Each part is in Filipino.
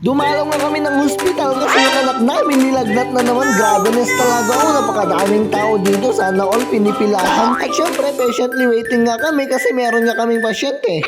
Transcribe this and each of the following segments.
Dumalaw nga kami ng hospital kasi yung anak namin nilagnat na naman. Grabeness talaga. Napakadaming tao dito. Sana all pinipilahan. At syempre, patiently waiting nga kami kasi meron nga kaming pasyente.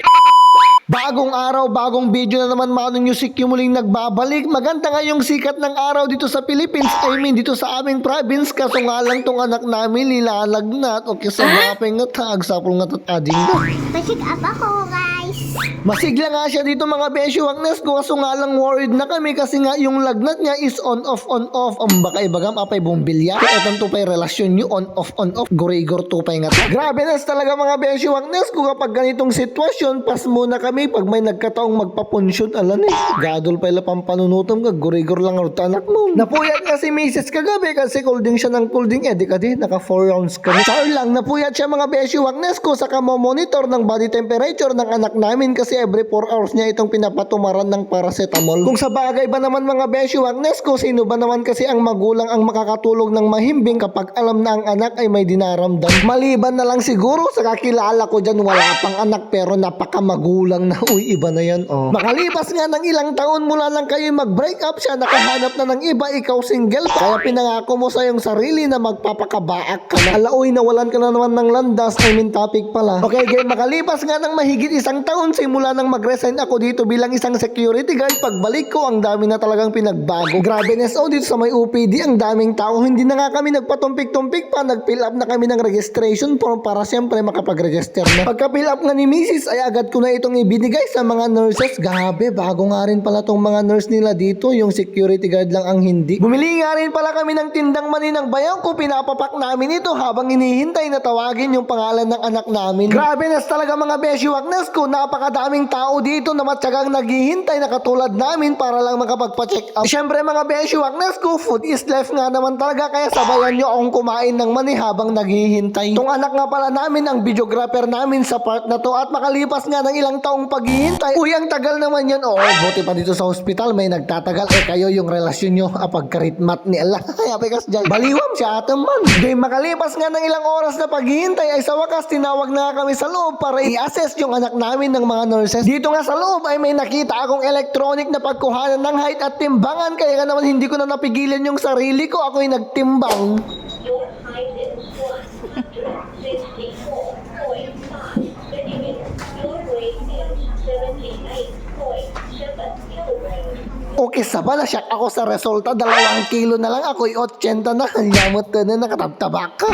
Bagong araw, bagong video na naman, Mano Music yung muling nagbabalik. Maganda nga yung sikat ng araw dito sa Philippines. I mean, dito sa aming province. Kaso nga lang tong anak namin nilalagnat. Okay, sa mapeng nga tag, sapul nga tatading na. Pa-check up ako, guys. Masigla nga siya dito mga besyo, Agnes ko. Kaso nga lang worried na kami kasi nga yung lagnat niya is on off. Baka ibagam apay bumbilya. Etong tupay relasyon nyo on off. Gurigor tupay nga to. Grabe na talaga mga besyo, Agnes ko. Kapag ganitong sitwasyon, pas muna kami pag may nagkataong magpapunsyon. Alam eh, gadol pa ila pampanunutom ka. Gurigor lang ang anak mo. Napuyat nga si Mrs. kagabi kasi kulding siya ng kulding. Di ka di, naka 4 rounds kami. Char lang, napuyat siya mga besyo, Agnes ko. Saka monitor ng body temperature ng anak namin kasi every 4 hours niya itong pinapatumaran ng paracetamol. Kung sa bagay ba naman mga besyo, Agnes ko, sino ba naman kasi ang magulang ang makakatulog ng mahimbing kapag alam na ang anak ay may dinaramdam? Maliban na lang siguro sa kakilala ko dyan, wala pang anak pero napakamagulang na. Uy, iba na yan. Makalipas nga ng ilang taon mula lang kayo mag-break up, siya nakahanap na ng iba, ikaw single pa. Kaya pinangako mo sa iyong sarili na magpapakabaak ka na. Alaoy, nawalan ka na naman ng landas. I mean topic pala. Okay, game, makalipas nga ng mahigit isang taon simula nang mag-resign ako dito bilang isang security guard. Pagbalik ko, ang dami na talagang pinagbago. Grabe NSO dito sa may UPD, ang daming tao. Hindi na nga kami nagpatumpik-tumpik pa. Nag-fill up na kami ng registration form para siyempre makapag-register na. Pagka-fill up nga ni Mrs. ay agad ko na itong ibinigay sa mga nurses. Grabe, bago nga rin pala tong mga nurse nila dito. Yung security guard lang ang hindi. Bumili nga rin pala kami ng tindang mani ng bayaw ko. Pinapapak namin ito habang hinihintay na tawagin yung pangalan ng anak namin. Grabe nas talaga mga besyo, Agnes ko. Napakadaming tao dito na matyagang naghihintay na katulad namin para lang makapagpa-check up. Siyempre mga besyo, Agnes ko, food is life nga naman talaga. Kaya sabayan nyo akong kumain ng mani habang naghihintay. Itong anak nga pala namin ang videographer namin sa part na to. At makalipas nga ng ilang taong paghihintay, uy, ang tagal naman yan. Buti pa dito sa hospital may nagtatagal. Kayo yung relasyon nyo pagkaritmat ni Allah. Kaya pekas dyan, baliwam siya atam man. Game, makalipas nga ng ilang oras na paghihintay ay sa wakas tinawag na kami sa loob para i-assess yung anak namin ng mga nurses. Dito nga sa loob ay may nakita akong electronic na pagkuhanan ng height at timbangan. Kaya nga naman hindi ko na napigilan yung sarili ko. Ako'y nagtimbang. Your height is plus 54.5 centimeters. Your weight is 78.7 kilograms. Okay, saba na siyak ako sa resulta. 2 kilo na lang. Ako'y 80 na. Yamot ka na, nakatabtabak ka.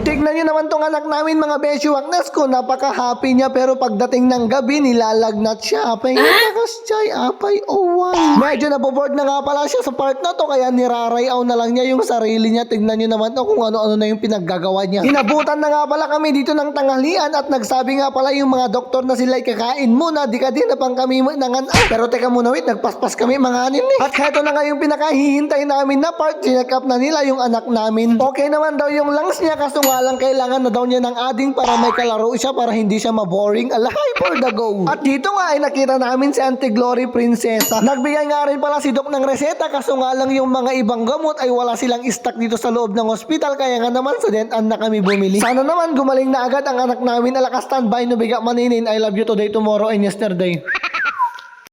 Tignan nyo naman tong anak namin mga besyo, Agnes ko. Napaka-happy niya pero pagdating ng gabi nilalagnat siya. Apay nakaschay, apay owan. Medyo naboboard na nga pala siya sa part na to kaya nirarayaw na lang niya yung sarili niya. Tignan nyo naman to kung ano-ano na yung pinaggagawa niya. Inabutan na nga pala kami dito ng tanghalian at nagsabi nga pala yung mga doktor na sila'y kakain muna. Di ka din na pang kami nangan. Pero teka muna wait, nagpaspas kami mga anin eh. At heto na nga yung pinakahihintay namin na part. Check up na nila yung anak namin. Okay naman daw yung lungs niya kaso nga lang kailangan na daw niya ng ading para may kalaro siya para hindi siya maboring. Alahay for the go. At dito nga ay nakita namin si Auntie Glory Prinsesa. Nagbigay nga rin pala si Doc ng reseta kaso nga lang yung mga ibang gamot ay wala silang stock dito sa loob ng hospital kaya nga naman sa dentan na kami bumili. Sana naman gumaling na agad ang anak namin. Alakas standby no biga maninin. I love you today, tomorrow and yesterday.